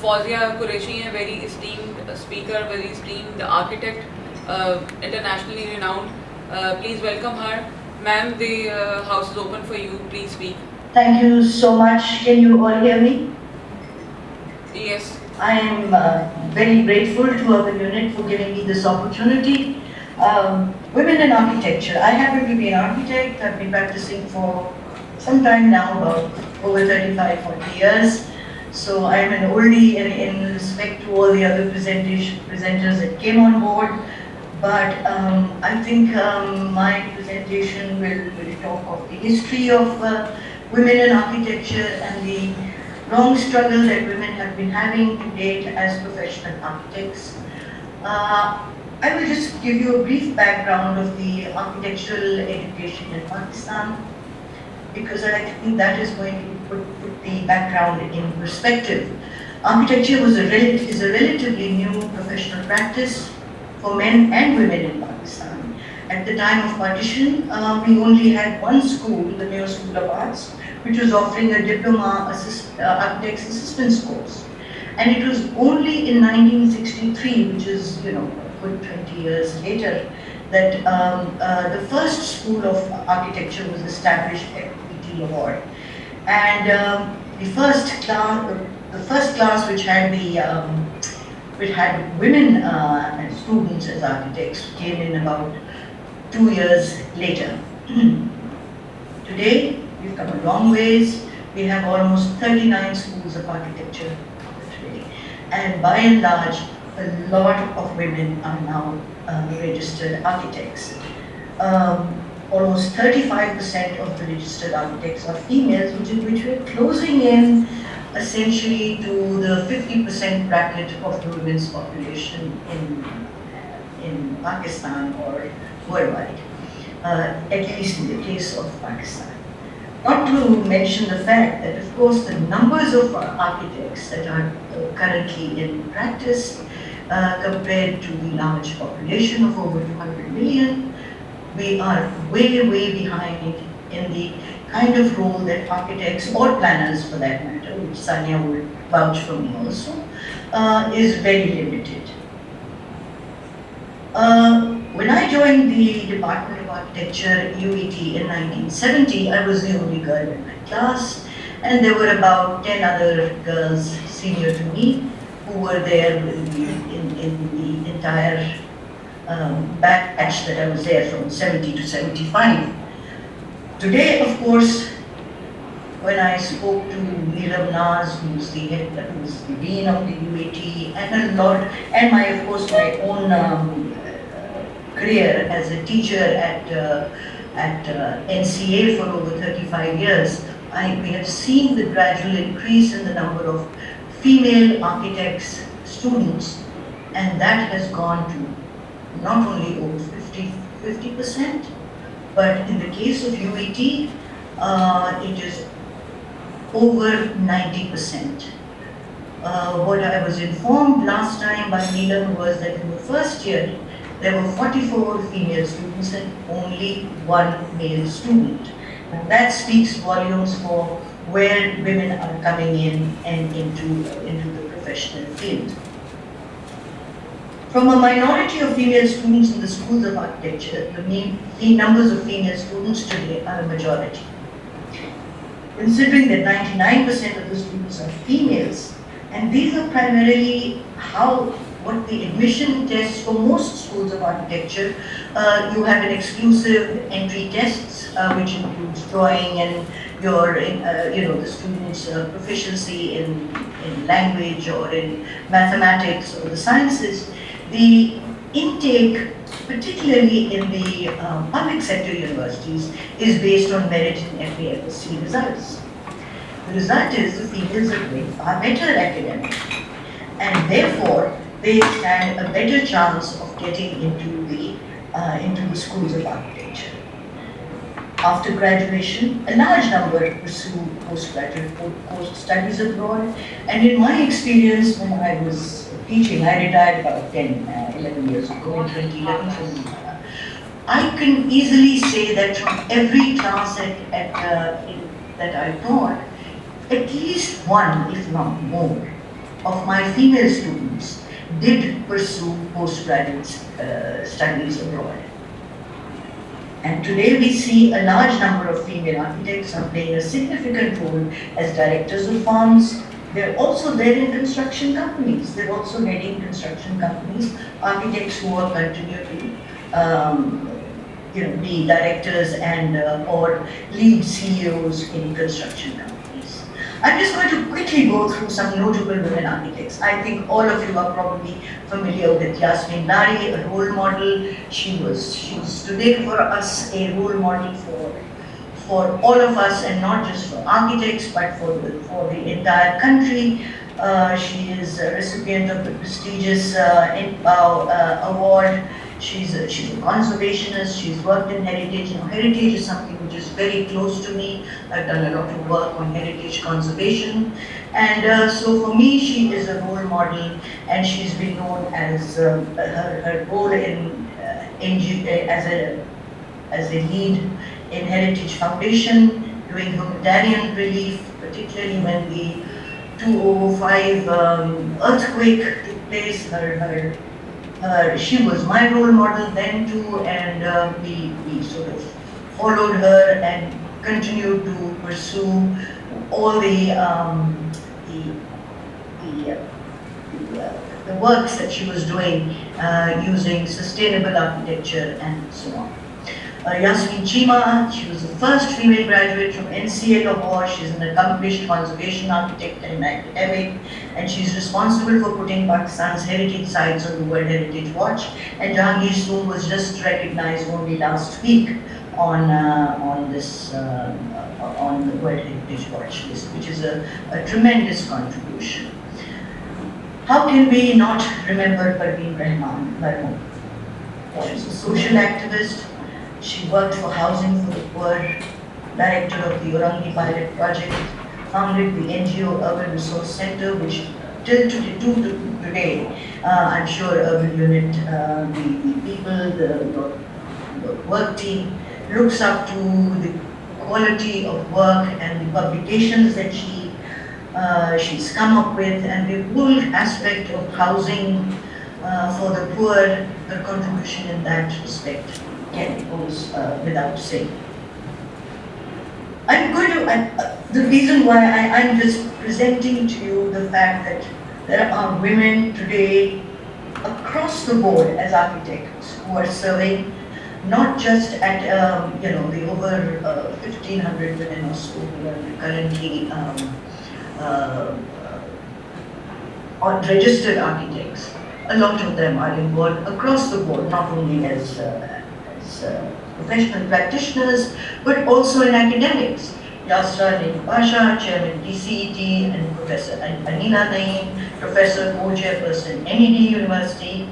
Fauzia Qureshi, a very esteemed speaker, very esteemed architect, internationally renowned. Please welcome her. Ma'am, the house is open for you. Please speak. Thank you so much. Can you all hear me? Yes. I am very grateful to our unit for giving me this opportunity. Women in architecture. I happen to be an architect. I've been practicing for some time now, about over 35, 40 years. So I am an oldie in respect to all the other presenters that came on board. But I think my presentation will talk of the history of women in architecture and the long struggle that women have been having to date as professional architects. I will just give you a brief background of the architectural education in Pakistan, because I think that is going to put the background in perspective. Architecture is a relatively new professional practice for men and women in Pakistan. At the time of partition, we only had one school, the Neo School of Arts, which was offering a diploma architect's assistance course. And it was only in 1963, which is, a good 20 years later, that the first school of architecture was established at PT Lahore. And the first class which had women students as architects came in about 2 years later. Today, we've come a long ways. We have almost 39 schools of architecture today. And by and large, a lot of women are now registered architects. Almost 35% of the registered architects are females, which we're closing in essentially to the 50% bracket of the women's population in Pakistan or worldwide, at least in the case of Pakistan. Not to mention the fact that, of course, the numbers of architects that are currently in practice compared to the large population of over 200 million, we are way, way behind in the kind of role that architects or planners, for that matter, which Sanya will vouch for me also, is very limited. When I joined the Department of Architecture, UET, in 1970, I was the only girl in my class, and there were about 10 other girls senior to me who were there in the entire batch that I was there from 70 to 75. Today, of course, when I spoke to Neelam Naz, who's the dean of the UAT, and of course, my own career as a teacher at NCA for over 35 years, we have seen the gradual increase in the number of female architects students, and that has gone to not only over 50%, but in the case of UET, it is over 90%. What I was informed last time by Neelam was that in the first year, there were 44 female students and only one male student. And that speaks volumes for where women are coming in and into the professional field. From a minority of female students in the schools of architecture, the numbers of female students today are a majority. Considering that 99% of the students are females, and these are primarily what the admission tests for most schools of architecture. You have an exclusive entry tests, which includes drawing and the students' proficiency in language or in mathematics or the sciences. The intake, particularly in the public sector universities, is based on merit in FHQ results. The result is the females are doing far better academically, and therefore they stand a better chance of getting into the schools of architecture. After graduation, a large number pursue postgraduate course studies abroad, and in my experience when I was teaching, I retired about 11 years ago in 2011. I can easily say that from every class that I taught, at least one, if not more, of my female students did pursue postgraduate studies abroad. And today we see a large number of female architects are playing a significant role as directors of firms. They're also there in construction companies. They're also heading construction companies, architects who are continuing be directors and or lead CEOs in construction companies. I'm just going to quickly go through some notable women architects. I think all of you are probably familiar with Yasmin Nari, a role model. She's today for us a role model for all of us, and not just for architects, but for the entire country. She is a recipient of the prestigious INPAO award. She's a conservationist. She's worked in heritage. Heritage is something which is very close to me. I've done a lot of work on heritage conservation, and so for me, she is a role model, and she's been known as her role in as a lead in Heritage Foundation, doing humanitarian relief, particularly when the 2005 earthquake took place. She was my role model then too, and we sort of followed her and continued to pursue all the works that she was doing using sustainable architecture and so on. Yasmin Chima, she was the first female graduate from NCA Lahore. She's an accomplished conservation architect and academic, and she's responsible for putting Pakistan's heritage sites on the World Heritage Watch. And Jahangir Soon was just recognized only last week on the World Heritage Watch list, which is a tremendous contribution. How can we not remember Parveen Rahman Marmoon? She was a social activist. She worked for Housing for the Poor, director of the Orangi Pilot Project, founded the NGO Urban Resource Center, which till today, I'm sure Urban Unit, the people, the work team, looks up to the quality of work and the publications that she's come up with, and the whole aspect of housing for the poor. Her contribution in that respect goes without saying. I'm going to, the reason why I'm just presenting to you the fact that there are women today across the board as architects who are serving, not just at the over 1,500 women or so who are currently registered architects. A lot of them are involved across the board, not only as professional practitioners, but also in academics. Yasra Naeem Pasha, Chairman DCET, and Professor Anila Naeem, Professor Co-Chairperson NED University,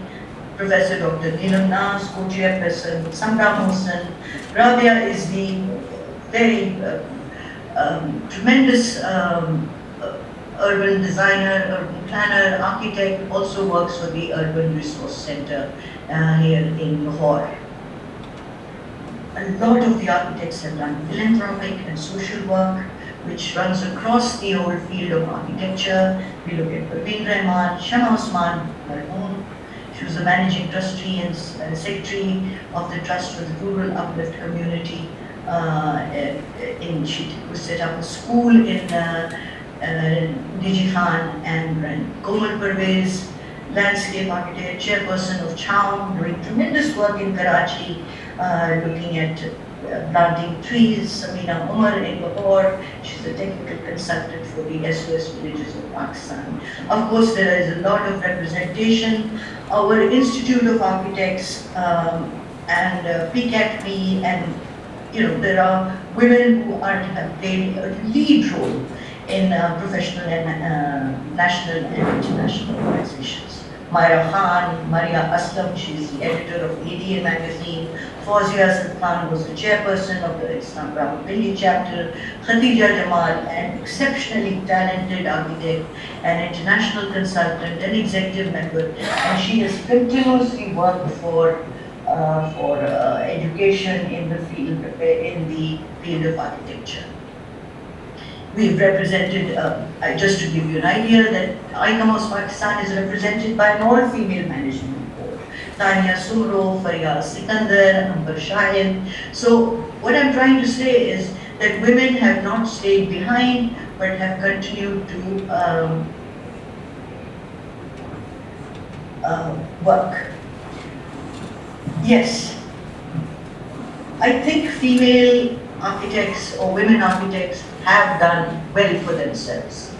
Professor Dr. Neelam Nas, Co-Chairperson Samra Mohsen. Rabia is the very tremendous urban designer, urban planner, architect, also works for the Urban Resource Center here in Lahore. A lot of the architects have done philanthropic and social work, which runs across the whole field of architecture. We look at Parveen Rahman, Shama Osman Marmoon. She was the managing trustee and secretary of the Trust for the Rural Uplift Community. She set up a school in Niji Khan, and Komal Parvez, landscape architect, chairperson of CHAUM, doing tremendous work in Karachi, looking at planting trees. Samina Umar in Lahore, she's a technical consultant for the SOS villages of Pakistan. Of course, there is a lot of representation. Our Institute of Architects and PCATP, and there are women who have played a lead role in professional and national and international organizations. Myra Khan, Maria Aslam, she is the editor of ADA magazine. Fauzia Khan was the chairperson of the Untitled Chapter. Khadija Jamal, an exceptionally talented architect, an international consultant, an executive member, and she has continuously worked for education in the field of architecture. we've represented, just to give you an idea, that ICOMOS Pakistan is represented by an all-female management board. Tanya Sumro, Faryal Sikandar, Amber Shahid. So what I'm trying to say is that women have not stayed behind, but have continued to work. Yes, I think female architects or women architects have done well for themselves,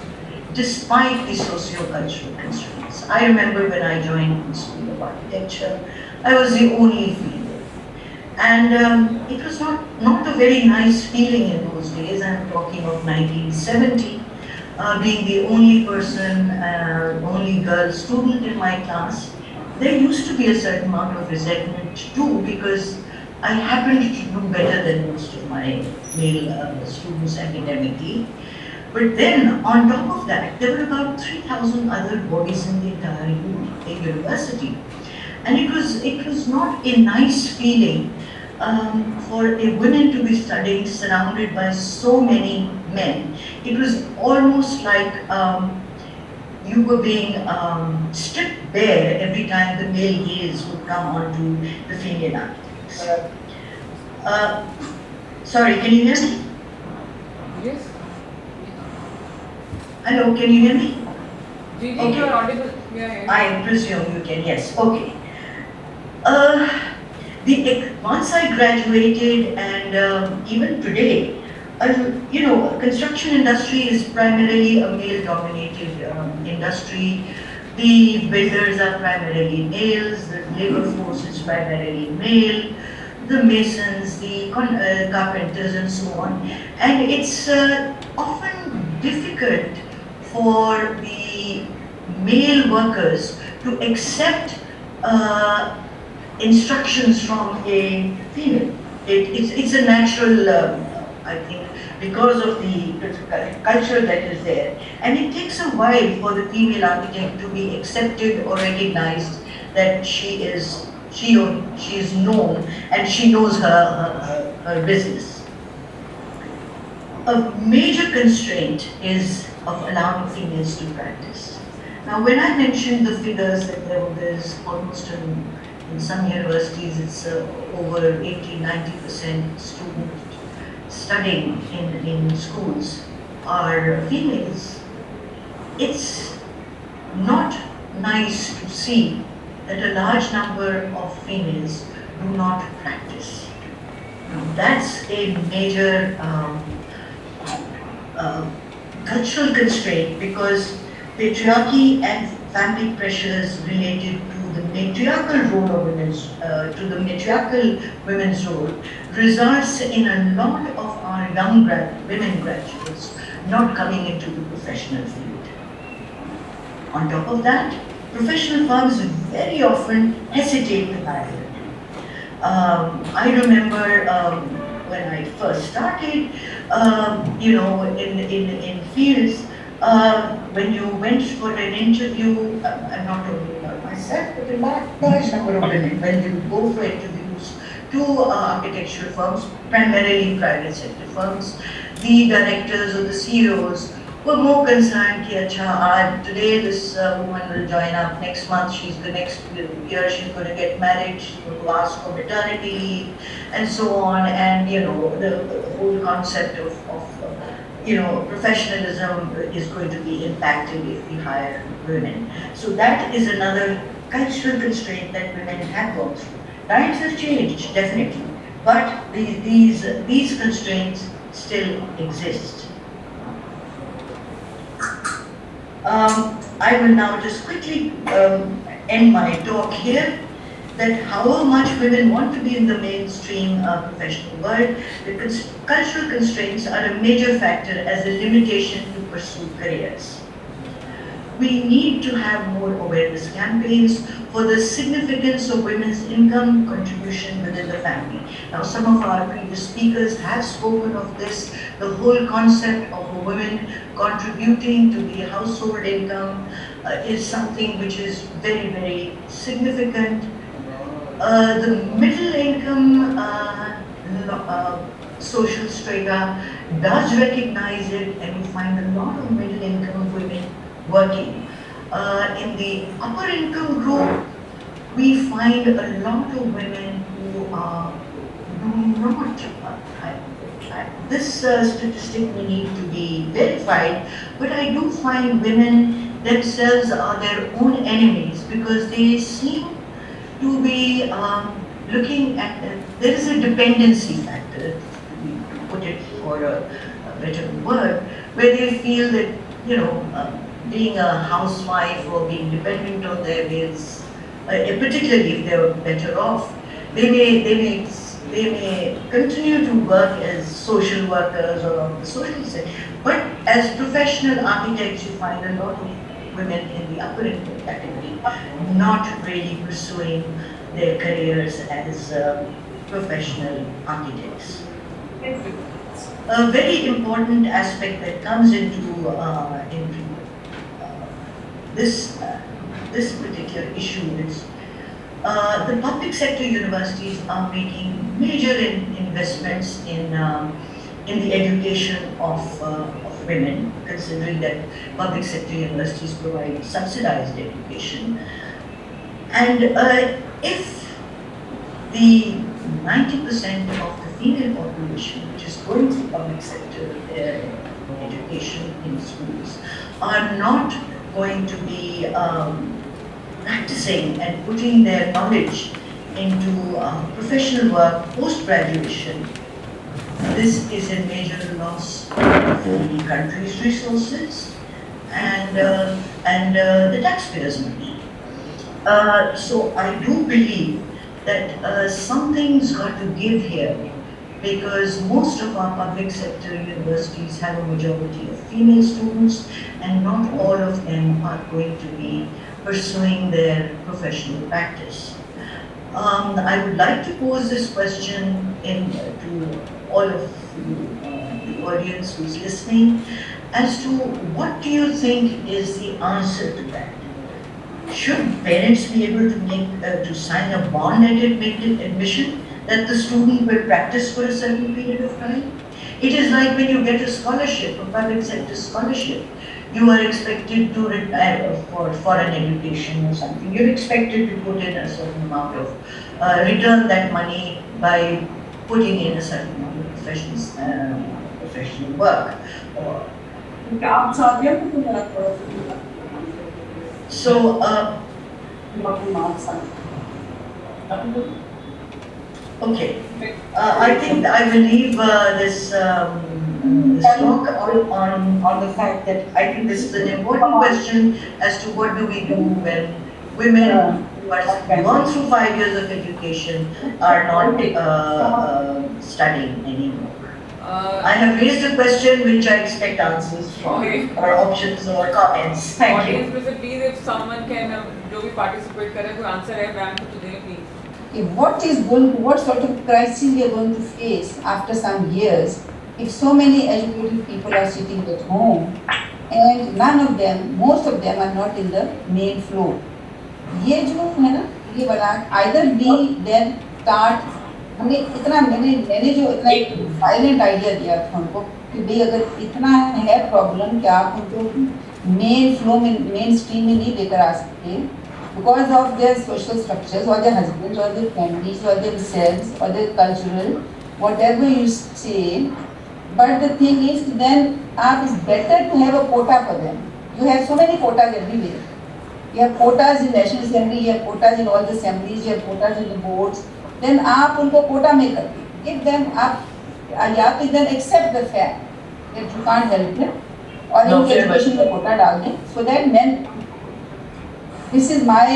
despite the socio-cultural constraints. I remember when I joined the School of Architecture, I was the only female. And it was not a very nice feeling in those days. I'm talking of 1970, being the only person, only girl student in my class. There used to be a certain amount of resentment too, because I happened to do better than most of my male students academically. But then, on top of that, there were about 3,000 other boys in the entire university. And it was not a nice feeling for a woman to be studying surrounded by so many men. It was almost like you were being stripped bare every time the male gaze would come onto the female architects. Sorry, can you hear me? Yes. Hello, can you hear me? Okay. You are audible. Yeah. I presume you can, yes, okay. Once I graduated, and even today, construction industry is primarily a male-dominated industry. The builders are primarily males, the labor force is primarily male, the masons, the carpenters, and so on. And it's often difficult for the male workers to accept instructions from a female. It's a natural, I think, because of the culture that is there. And it takes a while for the female architect to be accepted or recognized that she is known and she knows her business. A major constraint is of allowing females to practice. Now, when I mentioned the figures that there's almost in some universities, it's over 80–90% students studying in schools are females. It's not nice to see that a large number of females do not practice. Now, that's a major cultural constraint, because patriarchy and family pressures related to the matriarchal role of women's role results in a lot of our young women graduates not coming into the professional field. On top of that, professional firms very often hesitate to hire women. I remember when I first started, in fields, when you went for an interview, I'm not talking about myself, but a large number of women, when you go for interviews to architectural firms, primarily private sector firms, the directors or the CEOs were more concerned that today this woman will join up, next month the next year she's going to get married, she's going to ask for maternity leave, and so on, and the whole concept of professionalism is going to be impacted if we hire women. So that is another cultural constraint that women have gone through. Times have changed, definitely, but these constraints still exist. I will now just quickly end my talk here, that however much women want to be in the mainstream professional world, the cultural constraints are a major factor as a limitation to pursue careers. We need to have more awareness campaigns for the significance of women's income contribution within the family. Now, some of our previous speakers have spoken of this. The whole concept of a woman contributing to the household income is something which is very, very significant. The middle income social strata does recognize it, and you find a lot of middle income women working. In the upper income group, we find a lot of women who do not, this statistic may need to be verified, but I do find women themselves are their own enemies because they seem to be looking at, there is a dependency factor, to put it for a better word, where they feel that, being a housewife or being dependent on their males, particularly if they're better off, they may continue to work as social workers or on the social side, but as professional architects, you find a lot of women in the upper income category not really pursuing their careers as professional architects. A very important aspect that comes into this particular issue is the public sector universities are making major investments in the education of women, considering that public sector universities provide subsidized education. And if the 90% of the female population, which is going through public sector education in schools, are not going to be practicing and putting their knowledge into professional work post-graduation, this is a major loss of the country's resources and the taxpayers' money. So I do believe that something's got to give here, because most of our public sector universities have a majority of female students, and not all of them are going to be pursuing their professional practice. I would like to pose this question to all of the audience who's listening, as to what do you think is the answer to that? Should parents be able to sign a bond at admission that the student will practice for a certain period of time? It is like when you get a scholarship, a public sector scholarship, you are expected to retire for an education or something. You're expected to put in a certain amount of, return that money by putting in a certain amount of professional work. So, okay, I think I will leave this talk on the fact that I think this is an important question as to what do we do when women who are gone through 5 years of education are not studying anymore. I have raised a question which I expect answers from, or options or comments. Thank you. Audience, please, if someone can do we participate, to answer ma'am for today, please. What sort of crisis we are going to face after some years if so many educated people are sitting at home and most of them are not in the main flow. ये जो है ना, ये बड़ा either we then start, मैंने जो इतना एक वायलेंट आइडिया दिया था उनको कि भाई अगर इतना है प्रॉब्लम कि आप उनको मेन फ्लो में, मेन स्ट्रीम में नहीं लेकर आ सकते because of their social structures or their husbands or their families or themselves or their cultural, whatever you say, but the thing is then it's better to have a quota for them. You have so many quotas everywhere. You have quotas in National Assembly, you have quotas in all the assemblies, you have quotas in the boards. Then आप उनको quota में करते, give them या तो then accept the fact that you can't help them, और इनके education में quota डाल दें, so that men. This is my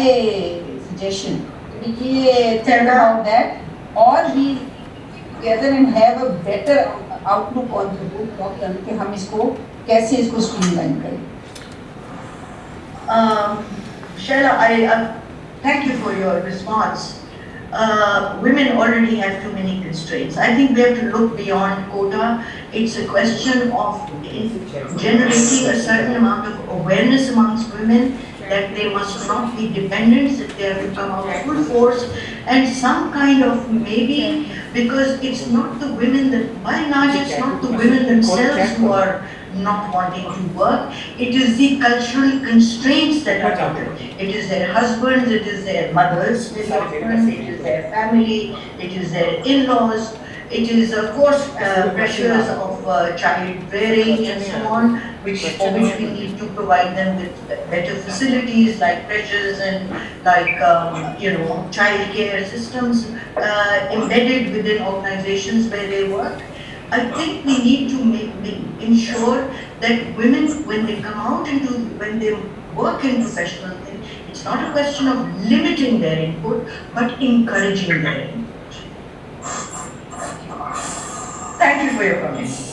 suggestion. We think about that, or we together and have a better outlook on the whole problem कि हम इसको कैसे इसको streamline करें. Shaila, I thank you for your response. Women already have too many constraints. I think we have to look beyond quota. It's a question of generating a certain amount of awareness amongst women that they must not be dependents, that they have to come out full force, and some kind of maybe, because it's not the women that, by and large, it's not the women themselves who are not wanting to work, it is the cultural constraints that are there. It is their husbands, it is their mothers, very often, it is their family, it is their in-laws, it is of course pressures of child rearing and so on, for which we need to provide them with better facilities like pressures and like child care systems embedded within organizations where they work. I think we need to ensure that women, when they come out when they work in professional things, it's not a question of limiting their input, but encouraging their input. Thank you for your comments.